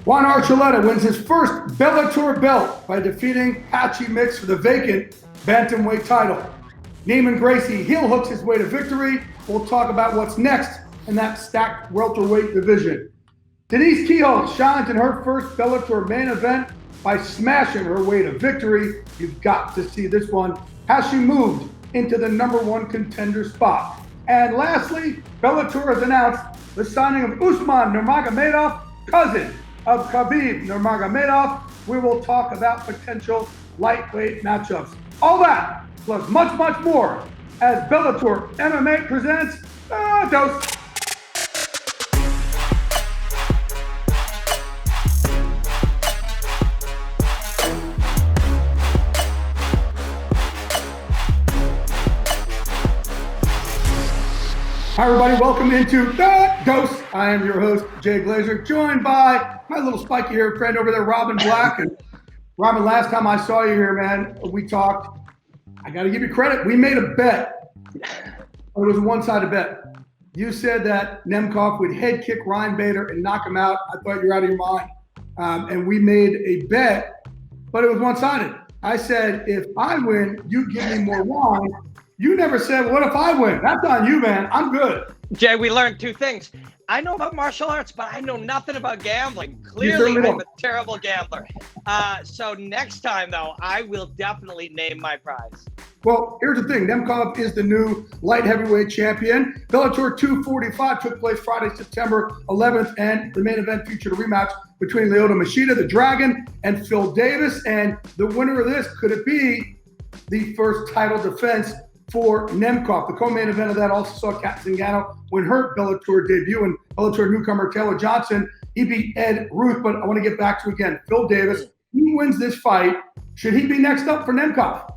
Juan Archuleta wins his first Bellator belt by defeating Patchy Mix for the vacant bantamweight title. Neiman Gracie heel hooks his way to victory. We'll talk about what's next in that stacked welterweight division. Denise Kehoe shines in her first Bellator main event by smashing her way to victory. You've got to see this one. Has she moved into the #1 contender spot? And lastly, Bellator has announced the signing of Usman Nurmagomedov, cousin of Khabib Nurmagomedov. We will talk about potential lightweight matchups. All that, plus much, much more, as Bellator MMA presents The Dose. Hi everybody, welcome into The Dose. I am your host, Jay Glazer, joined by my little spiky haired friend over there, Robin Black. And Robin, last time I saw you here, man, we talked. I got to give you credit. We made a bet. It was a one-sided bet. You said that Nemkov would head kick Ryan Bader and knock him out. I thought you were out of your mind. And we made a bet, but it was one-sided. I said, if I win, you give me more wine. You never said, what if I win? That's on you, man. I'm good. Jay, we learned two things. I know about martial arts, but I know nothing about gambling. Clearly, I'm a terrible gambler. So next time, though, I will definitely name my prize. Well, here's the thing. Nemkov is the new light heavyweight champion. Bellator 245 took place Friday, September 11th, and the main event featured a rematch between Lyoto Machida, the Dragon, and Phil Davis. And the winner of this, could it be the first title defense for Nemkov? The co-main event of that also saw Kat Zingano win her Bellator debut, and Bellator newcomer Taylor Johnson, he beat Ed Ruth. But I want to get back to, again, Phil Davis. He wins this fight. Should he be next up for Nemkov?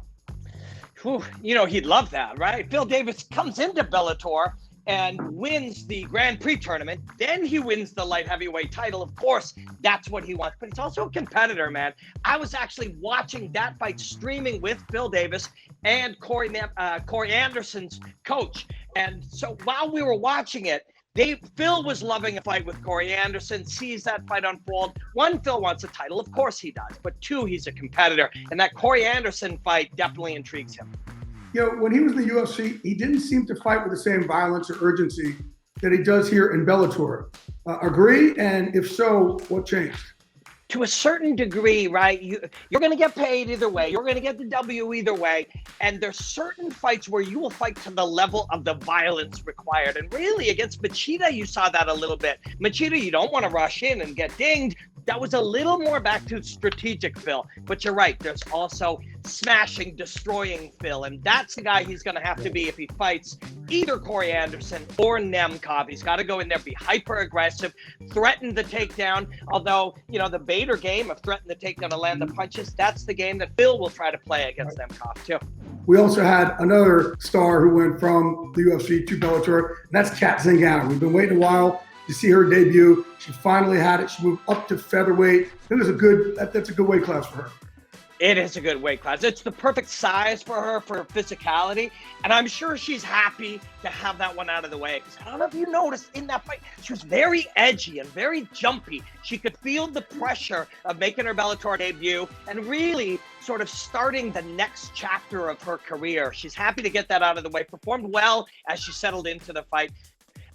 Whew, you know, he'd love that, right? Phil Davis comes into Bellator and wins the Grand Prix tournament. Then he wins the light heavyweight title. Of course, that's what he wants. But he's also a competitor, man. I was actually watching that fight streaming with Phil Davis and Corey Anderson's coach. And so while we were watching it, Phil was loving a fight with Corey Anderson, sees that fight unfold. One, Phil wants a title. Of course he does. But two, he's a competitor. And that Corey Anderson fight definitely intrigues him. You know, when he was in the UFC, he didn't seem to fight with the same violence or urgency that he does here in Bellator. Agree? And if so, what changed? To a certain degree, right? You're going to get paid either way. You're going to get the W either way. And there's certain fights where you will fight to the level of the violence required. And really, against Machida, you saw that a little bit. Machida, you don't want to rush in and get dinged. That was a little more back to strategic Phil. But you're right. There's also smashing, destroying Phil. And that's the guy he's going to have to be if he fights either Corey Anderson or Nemkov. He's got to go in there, be hyper-aggressive, threaten the takedown. Although, you know, the Bader game of threaten the takedown and land the punches, that's the game that Phil will try to play against Nemkov, too. We also had another star who went from the UFC to Bellator, and that's Kat Zingano. We've been waiting a while to see her debut. She finally had it. She moved up to featherweight. That's a good weight class for her. It is a good weight class. It's the perfect size for her, for her physicality. And I'm sure she's happy to have that one out of the way. Because I don't know if you noticed in that fight, she was very edgy and very jumpy. She could feel the pressure of making her Bellator debut and really sort of starting the next chapter of her career. She's happy to get that out of the way. Performed well as she settled into the fight.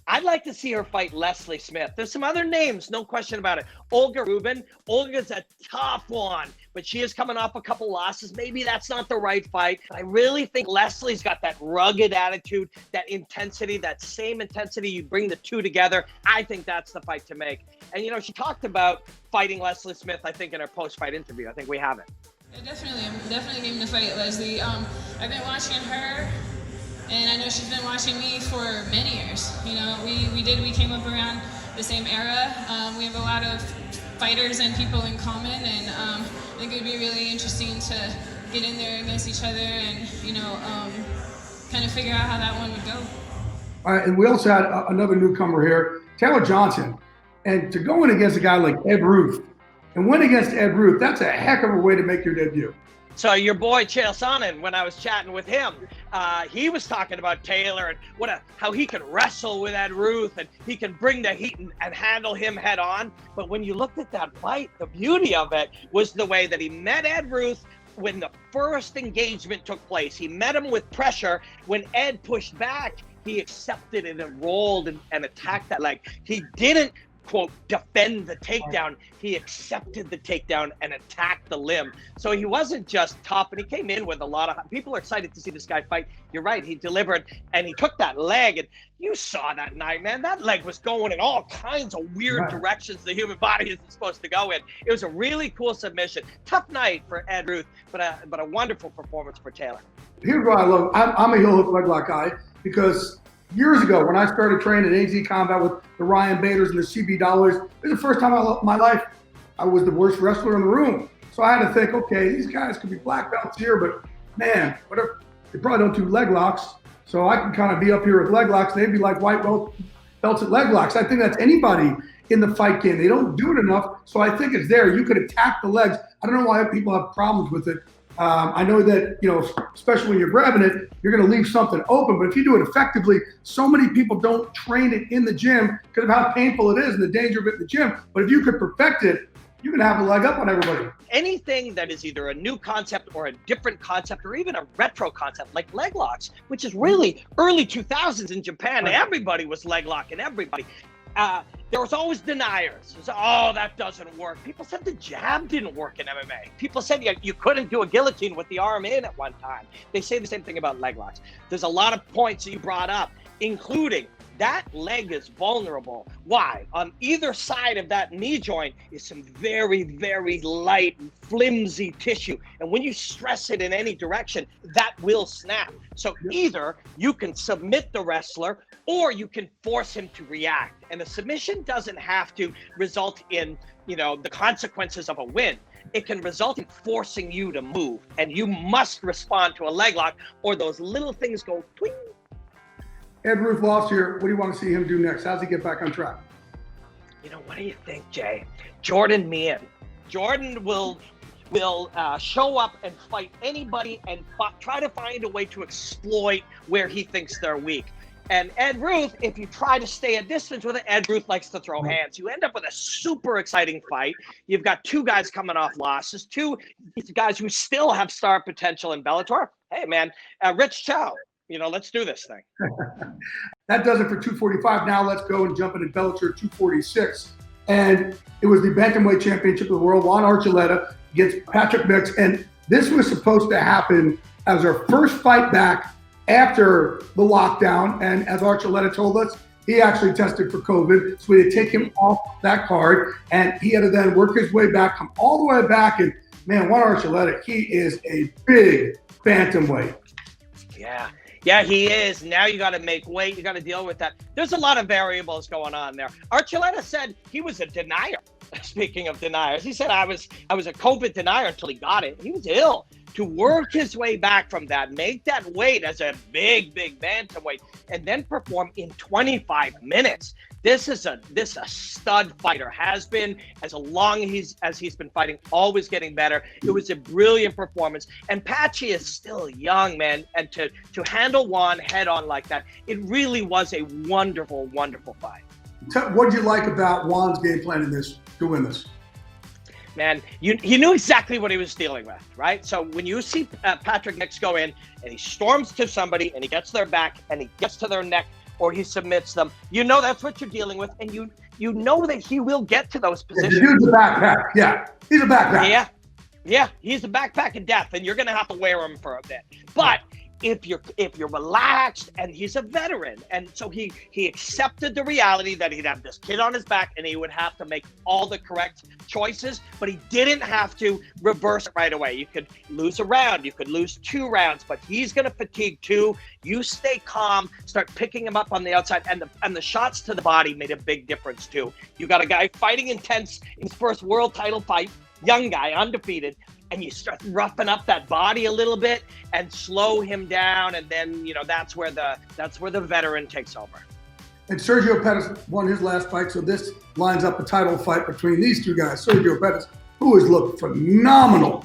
I'd like to see her fight Leslie Smith. There's some other names, no question about it. Olga Rubin. Olga's a tough one, but she is coming off a couple losses. Maybe that's not the right fight. But I really think Leslie's got that rugged attitude, that intensity, that same intensity. You bring the two together. I think that's the fight to make. And, you know, she talked about fighting Leslie Smith, I think, in her post-fight interview. I think we have it. Yeah, definitely. I'm definitely game to fight Leslie. I've been watching her. And I know she's been watching me for many years. You know, we came up around the same era. We have a lot of fighters and people in common, and I think it would be really interesting to get in there against each other and, you know, kind of figure out how that one would go. All right, and we also had another newcomer here, Taylor Johnson. And to go in against a guy like Ed Ruth and win against Ed Ruth, that's a heck of a way to make your debut. So your boy Chael Sonnen, when I was chatting with him, he was talking about Taylor and how he can wrestle with Ed Ruth and he can bring the heat and handle him head on. But when you looked at that fight, the beauty of it was the way that he met Ed Ruth when the first engagement took place. He met him with pressure. When Ed pushed back, he accepted it and rolled and attacked that leg. He didn't, quote, defend the takedown. He accepted the takedown and attacked the limb. So he wasn't just tough, and he came in with a lot of, people are excited to see this guy fight. You're right, he delivered, and he took that leg, and you saw that night, man. That leg was going in all kinds of weird directions the human body isn't supposed to go in. It was a really cool submission. Tough night for Ed Ruth, but a wonderful performance for Taylor. Here's what I love. I'm a heel hook leg lock guy because years ago, when I started training at AZ Combat with the Ryan Baders and the CB Dollars, it was the first time in my life I was the worst wrestler in the room. So I had to think, okay, these guys could be black belts here, but man, what if they probably don't do leg locks? So I can kind of be up here with leg locks. They'd be like white belts at leg locks. I think that's anybody in the fight game. They don't do it enough, so I think it's there. You could attack the legs. I don't know why people have problems with it. I know that, especially when you're grabbing it, you're going to leave something open. But if you do it effectively, so many people don't train it in the gym because of how painful it is and the danger of it in the gym. But if you could perfect it, you can have a leg up on everybody. Anything that is either a new concept or a different concept or even a retro concept like leg locks, which is really early 2000s in Japan. Right. Everybody was leg locking everybody. There was always deniers. It was, oh, that doesn't work. People said the jab didn't work in MMA. People said you couldn't do a guillotine with the arm in at one time. They say the same thing about leg locks. There's a lot of points that you brought up, including that leg is vulnerable. Why? On either side of that knee joint is some very, very light, flimsy tissue. And when you stress it in any direction, that will snap. So either you can submit the wrestler or you can force him to react. And the submission doesn't have to result in, the consequences of a win. It can result in forcing you to move. And you must respond to a leg lock or those little things go twing. Ed Ruth lost here. What do you want to see him do next? How's he get back on track? What do you think, Jay? Jordan Meehan. Jordan will show up and fight anybody and try to find a way to exploit where he thinks they're weak. And Ed Ruth, if you try to stay a distance with it, Ed Ruth likes to throw hands. You end up with a super exciting fight. You've got two guys coming off losses, two guys who still have star potential in Bellator. Hey, man, Rich Chow. Let's do this thing. That does it for 245. Now let's go and jump into Bellator 246. And it was the Bantamweight Championship of the World. Juan Archuleta against Patrick Mix. And this was supposed to happen as our first fight back after the lockdown. And as Archuleta told us, he actually tested for COVID. So we had to take him off that card. And he had to then work his way back, come all the way back. And man, Juan Archuleta, he is a big bantamweight. Yeah, he is. Now you got to make weight. You got to deal with that. There's a lot of variables going on there. Archuleta said he was a denier. Speaking of deniers, he said I was a COVID denier until he got it. He was ill. To work his way back from that, make that weight as a big bantamweight, and then perform in 25 minutes. This is a stud fighter, has been as long as he's been fighting, always getting better. It was a brilliant performance. And Patchy is still young, man. And to handle Juan head on like that, it really was a wonderful, wonderful fight. What did you like about Juan's game plan in this to win this? Man, he knew exactly what he was dealing with, right? So when you see Patrick Nix go in and he storms to somebody and he gets their back and he gets to their neck or he submits them, that's what you're dealing with. And you know that he will get to those positions. He's a backpack. Yeah, he's a backpack. Yeah, he's a backpack of death, and you're going to have to wear him for a bit. But if you're relaxed, and he's a veteran, and so he accepted the reality that he'd have this kid on his back and he would have to make all the correct choices, but he didn't have to reverse it right away. You could lose a round, you could lose 2 rounds, but he's going to fatigue too. You stay calm, start picking him up on the outside, and the shots to the body made a big difference too. You got a guy fighting intense in his first world title fight, young guy, undefeated, and you start roughing up that body a little bit and slow him down, and then that's where the veteran takes over. And Sergio Pettis won his last fight, so this lines up a title fight between these two guys. Sergio Pettis, who has looked phenomenal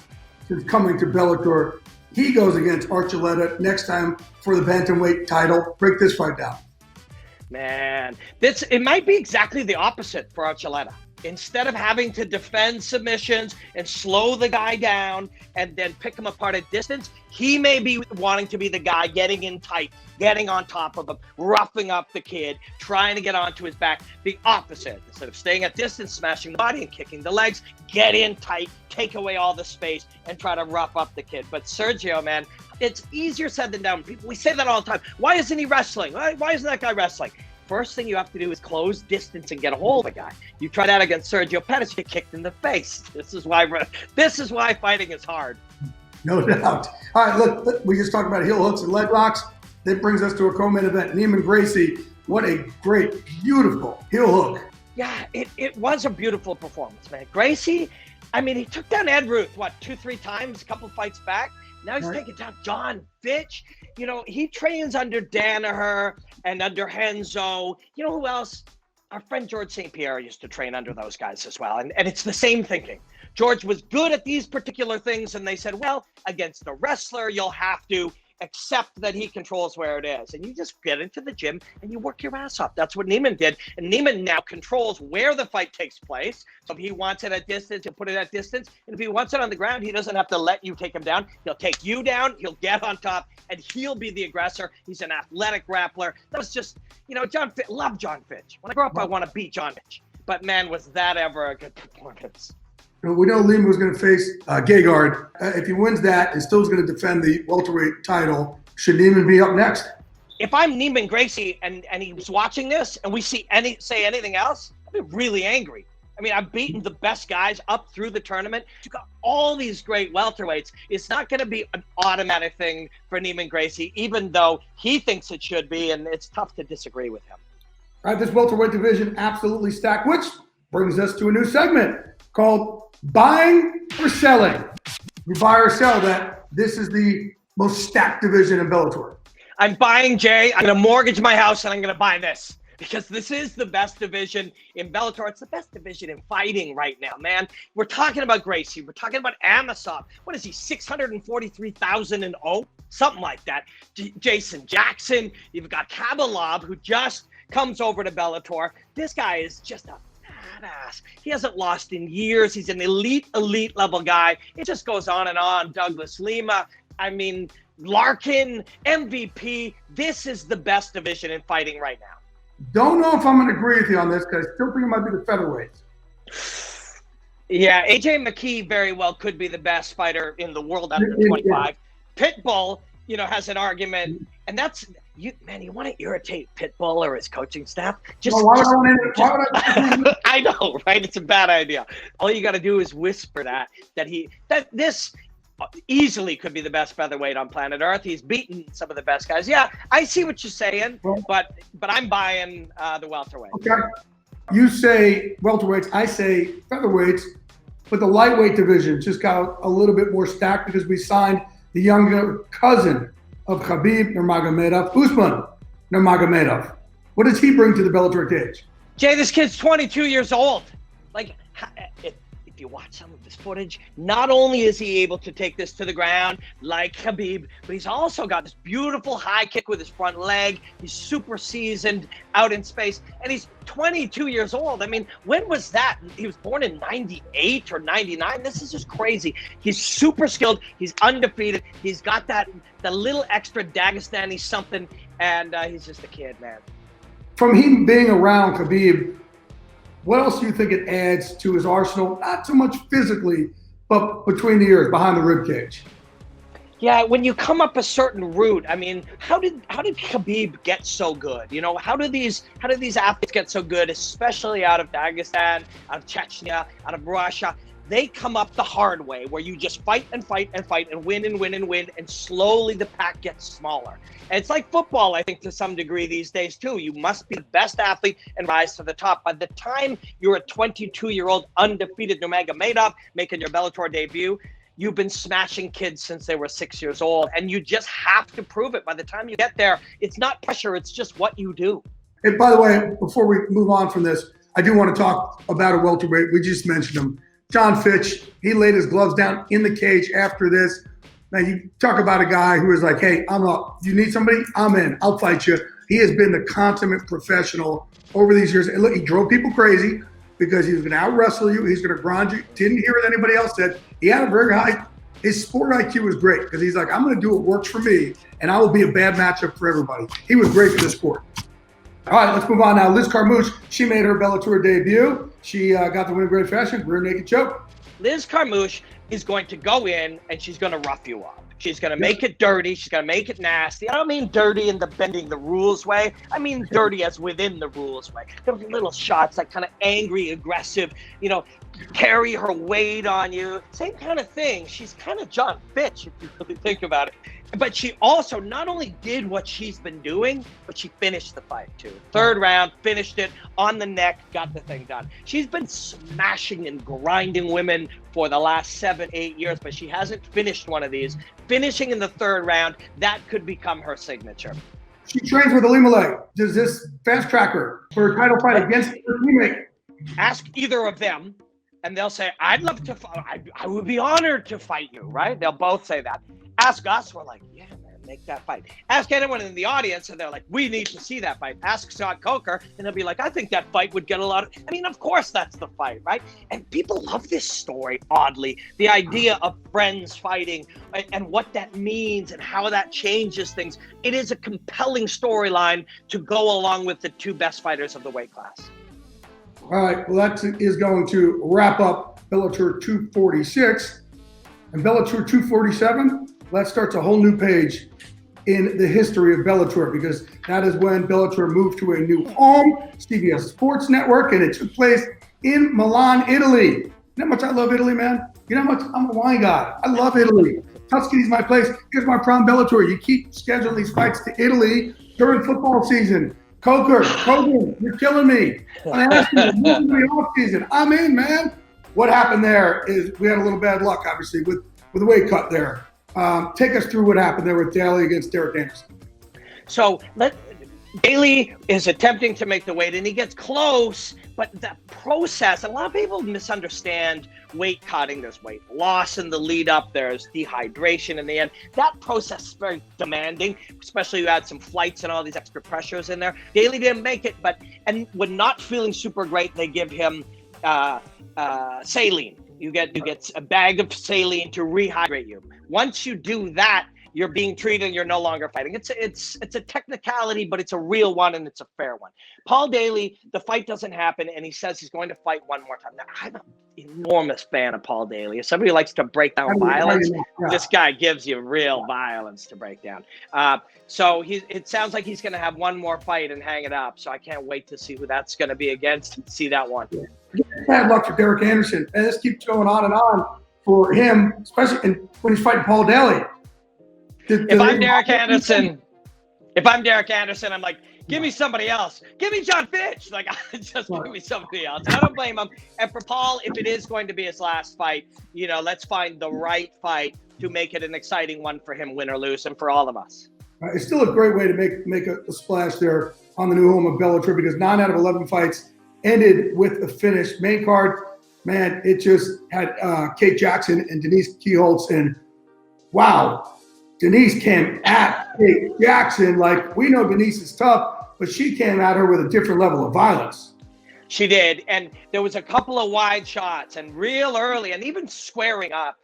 is coming to Bellator. He goes against Archuleta next time for the bantamweight title. Break this fight down. Man, it might be exactly the opposite for Archuleta. Instead of having to defend submissions and slow the guy down and then pick him apart at distance, he may be wanting to be the guy getting in tight, getting on top of him, roughing up the kid, trying to get onto his back. The opposite. Instead of staying at distance, smashing the body and kicking the legs, get in tight, take away all the space, and try to rough up the kid. But Sergio, man, it's easier said than done. We say that all the time. Why isn't he wrestling? Why isn't that guy wrestling? First thing you have to do is close distance and get a hold of the guy. You try that against Sergio Pettis, you get kicked in the face. This is why fighting is hard. No doubt. All right, look, we just talked about heel hooks and leg locks. That brings us to a co-main event. Neiman Gracie, what a great, beautiful heel hook. Yeah, it was a beautiful performance, man. Gracie, I mean, he took down Ed Ruth, 2-3 times, a couple fights back. Now he's taking down John Fitch. You know, he trains under Danaher and under Henzo. You know who else? Our friend George St. Pierre used to train under those guys as well. And it's the same thinking. George was good at these particular things, and they said, well, against a wrestler, you'll have to accept that he controls where it is. And you just get into the gym and you work your ass off. That's what Neiman did. And Neiman now controls where the fight takes place. So if he wants it at distance, he'll put it at distance. And if he wants it on the ground, he doesn't have to let you take him down. He'll take you down, he'll get on top, and he'll be the aggressor. He's an athletic grappler. That was just, love John Fitch. When I grow up, I want to beat John Fitch. But man, was that ever a good performance. We know Lima was going to face Gegard. If he wins that and still is going to defend the welterweight title, should Neiman be up next? If I'm Neiman Gracie and he was watching this and we say anything else, I'd be really angry. I mean, I've beaten the best guys up through the tournament. You got all these great welterweights. It's not going to be an automatic thing for Neiman Gracie, even though he thinks it should be, and it's tough to disagree with him. All right, this welterweight division absolutely stacked, which brings us to a new segment called Buying or Selling. You buy or sell that this is the most stacked division in Bellator. I'm buying, Jay. I'm going to mortgage my house and I'm going to buy this because this is the best division in Bellator. It's the best division in fighting right now, man. We're talking about Gracie. We're talking about Amosov. What is he, 643,000-0? Something like that. Jason Jackson. You've got Kabalov, who just comes over to Bellator. This guy is just a badass. He hasn't lost in years. He's an elite level guy. It just goes on and on. Douglas Lima. I mean, Larkin, MVP. This is the best division in fighting right now. Don't know if I'm going to agree with you on this because I still think it might be the featherweights. Yeah, AJ McKee very well could be the best fighter in the world under 25. Yeah. Pitbull, has an argument, and that's you want to irritate Pitbull or his coaching staff? I know, right? It's a bad idea. All you got to do is whisper that this easily could be the best featherweight on planet Earth. He's beaten some of the best guys. Yeah, I see what you're saying, but I'm buying the welterweight. Okay. You say welterweights, I say featherweights, but the lightweight division just got a little bit more stacked because we signed the younger cousin of Khabib Nurmagomedov, Usman Nurmagomedov. What does he bring to the Bellator cage? Jay, this kid's 22 years old. Like, if you watch some of this footage, not only is he able to take this to the ground like Khabib, but he's also got this beautiful high kick with his front leg. He's super seasoned out in space, and he's 22 years old. I mean, when was that? He was born in 98 or 99. This is just crazy. He's super skilled. He's undefeated. He's got the little extra Dagestani something, and he's just a kid, man. From him being around Khabib, what else do you think it adds to his arsenal? Not so much physically, but between the ears, behind the rib cage. Yeah, when you come up a certain route, I mean, how did Khabib get so good? How do these athletes get so good, especially out of Dagestan, out of Chechnya, out of Russia? They come up the hard way, where you just fight and fight and fight and win and win and win, and slowly the pack gets smaller. And it's like football, I think, to some degree these days, too. You must be the best athlete and rise to the top. By the time you're a 22-year-old undefeated Nurmagomedov making your Bellator debut, you've been smashing kids since they were 6 years old, and you just have to prove it. By the time you get there, it's not pressure, it's just what you do. And by the way, before we move on from this, I do want to talk about a welterweight. We just mentioned him. John Fitch, he laid his gloves down in the cage after this. Now, you talk about a guy who is like, hey, I'm up. You need somebody? I'm in. I'll fight you. He has been the consummate professional over these years. And look, he drove people crazy because he was going to out-wrestle you. He's going to grind you. Didn't hear what anybody else said. He had a very high – his sport IQ was great because he's like, I'm going to do what works for me, and I will be a bad matchup for everybody. He was great for the sport. All right, let's move on now. Liz Carmouche, she made her Bellator debut. She got the win in great fashion, rear naked choke. Liz Carmouche is going to go in and she's going to rough you up. She's going to make it dirty. She's going to make it nasty. I don't mean dirty in the bending the rules way. I mean dirty as within the rules way. Those little shots, like kind of angry, aggressive, carry her weight on you. Same kind of thing. She's kind of John Fitch, if you really think about it. But she also not only did what she's been doing, but she finished the fight too. Third round, finished it on the neck, got the thing done. She's been smashing and grinding women for the last 7-8 years, but she hasn't finished one of these. Finishing in the third round, that could become her signature. She trains with Alimale. Does this fast track her for a title fight against her teammate? Ask either of them, and they'll say, I'd love to fight. I would be honored to fight you, right? They'll both say that. Ask us, we're like, yeah, man, make that fight. Ask anyone in the audience, and they're like, we need to see that fight. Ask Scott Coker, and they'll be like, I think that fight would get a lot of, of course that's the fight, right? And people love this story, oddly. The idea of friends fighting and what that means and how that changes things. It is a compelling storyline to go along with the two best fighters of the weight class. All right, well, that is going to wrap up Bellator 246. And Bellator 247, that starts a whole new page in the history of Bellator, because that is when Bellator moved to a new home, CBS Sports Network, and it took place in Milan, Italy. You know how much I love Italy, man? You know how much I'm a wine guy. I love Italy. Tuscany's my place. Here's my problem, Bellator. You keep scheduling these fights to Italy during football season. Coker, you're killing me. I asked you to move to the off season. I'm in, man. What happened there is we had a little bad luck, obviously, with the weight cut there. Take us through what happened there with Daly against Derek Anderson. So Daly is attempting to make the weight, and he gets close, but that process, a lot of people misunderstand weight cutting. There's weight loss in the lead up. There's dehydration in the end. That process is very demanding, especially you add some flights and all these extra pressures in there. Daly didn't make it, and when not feeling super great, they give him saline. You get a bag of saline to rehydrate you. Once you do that, you're being treated and you're no longer fighting. It's a technicality, but it's a real one and it's a fair one. Paul Daly, the fight doesn't happen, and he says he's going to fight one more time. Now, I'm an enormous fan of Paul Daly. If somebody likes to break down violence, this guy gives you real violence to break down. So it sounds like he's going to have one more fight and hang it up. So I can't wait to see who that's going to be against and see that one. Bad luck for Derek Anderson. And this keeps going on and on for him, especially when he's fighting Paul Daly. If I'm Derek Anderson, I'm like, give me somebody else. Give me John Fitch. Like, just give me somebody else. I don't blame him. And for Paul, if it is going to be his last fight, let's find the right fight to make it an exciting one for him, win or lose, and for all of us. It's still a great way to make a splash there on the new home of Bellator, because 9 out of 11 fights ended with a finish. Main card, man, it just had Kate Jackson and Denise Keyholtz, and wow. Denise came at Kate Jackson like, we know Denise is tough, but she came at her with a different level of violence. She did, and there was a couple of wide shots and real early, and even squaring up.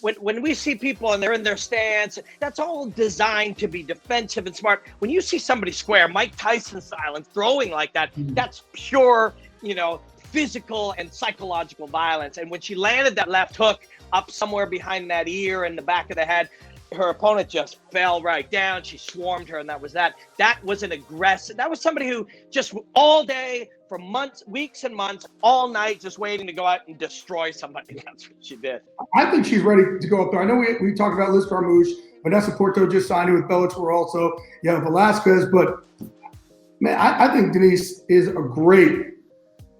When we see people and they're in their stance, that's all designed to be defensive and smart. When you see somebody square, Mike Tyson style, and throwing like that, that's pure, physical and psychological violence. And when she landed that left hook up somewhere behind that ear and the back of the head, her opponent just fell right down. She swarmed her, and that was that. That was an aggressive. That was somebody who just all day, for months, weeks and months, all night, just waiting to go out and destroy somebody. That's what she did. I think she's ready to go up there. I know we talked about Liz Carmouche. Vanessa Porto just signed it with Bellator also. You have Velasquez, but man, I think Denise is a great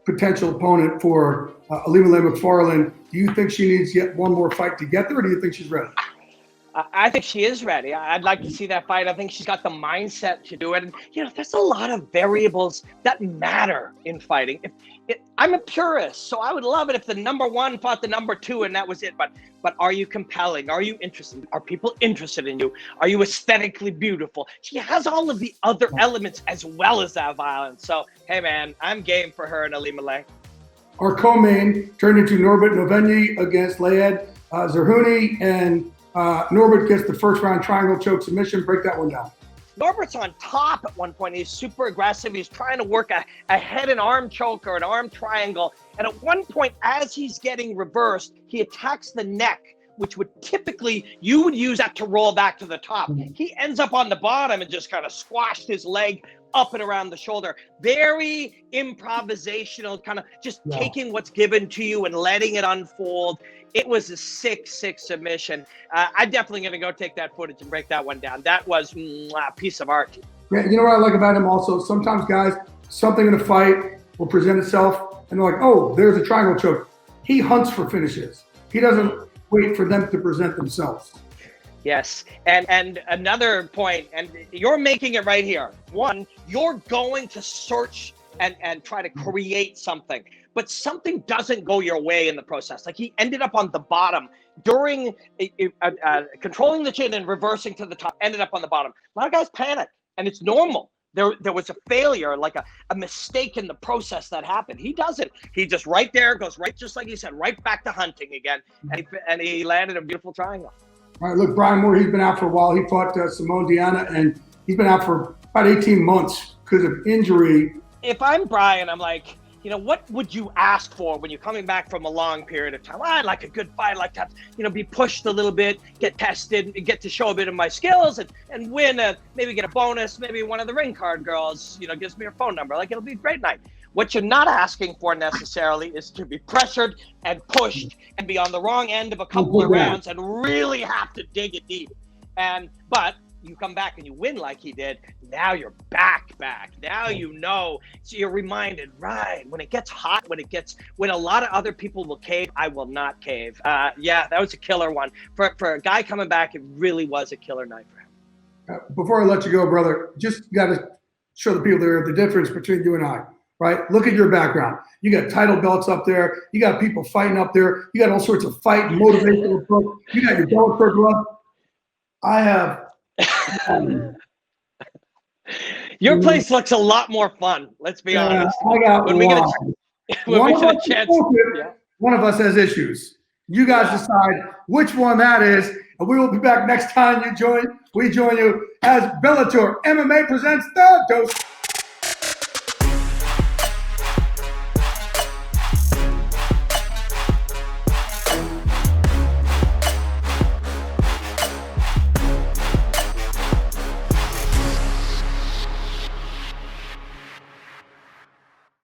potential opponent for Alimale McFarland. Do you think she needs yet one more fight to get there, or do you think she's ready? I think she is ready. I'd like to see that fight. I think she's got the mindset to do it. And, there's a lot of variables that matter in fighting. I'm a purist, so I would love it if the number one fought the number two and that was it. But are you compelling? Are you interesting? Are people interested in you? Are you aesthetically beautiful? She has all of the other elements as well as that violence. So, hey, man, I'm game for her and Ali Malay. Our co-main turned into Norbert Novenki against Layed Zerhouni, and Norbert gets the first round triangle choke submission. Break that one down. Norbert's on top at one point. He's super aggressive. He's trying to work a head and arm choke or an arm triangle. And at one point, as he's getting reversed, he attacks the neck, which would typically, you would use that to roll back to the top. He ends up on the bottom and just kind of squashed his leg up and around the shoulder. Very improvisational, kind of just taking what's given to you and letting it unfold. It was a 6-6 submission. I'm definitely going to go take that footage and break that one down. That was a piece of art. Yeah, you know what I like about him also? Sometimes guys, something in a fight will present itself and they're like, oh, there's a triangle choke. He hunts for finishes. He doesn't wait for them to present themselves. Yes, and another point, and you're making it right here. One, you're going to search and try to create something, but something doesn't go your way in the process. Like he ended up on the bottom during controlling the chin and reversing to the top, ended up on the bottom. A lot of guys panic, and it's normal. There was a failure, like a mistake in the process that happened. He doesn't. He just right there goes right, just like you said, right back to hunting again, and he landed a beautiful triangle. All right, look, Brian Moore, he's been out for a while. He fought Simone Diana, and he's been out for about 18 months because of injury. If I'm Brian, I'm like, what would you ask for when you're coming back from a long period of time? Well, I'd like a good fight. I'd like to, be pushed a little bit, get tested, and get to show a bit of my skills and win, maybe get a bonus. Maybe one of the ring card girls, gives me her phone number. Like, it'll be a great night. What you're not asking for necessarily is to be pressured and pushed and be on the wrong end of a couple of rounds and really have to dig it deep. But you come back and you win like he did, now you're back. Now so you're reminded, right, when it gets hot, when a lot of other people will cave, I will not cave. Yeah, that was a killer one. For a guy coming back, it really was a killer night for him. Before I let you go, brother, just got to show the people there the difference between you and I. Right? Look at your background. You got title belts up there. You got people fighting up there. You got all sorts of fight and motivational books. You got your Bellator glove. I have. Your place looks a lot more fun. Let's be honest. I got one. One of us has issues. You guys decide which one that is, and we will be back next time we join you as Bellator MMA presents The Dose.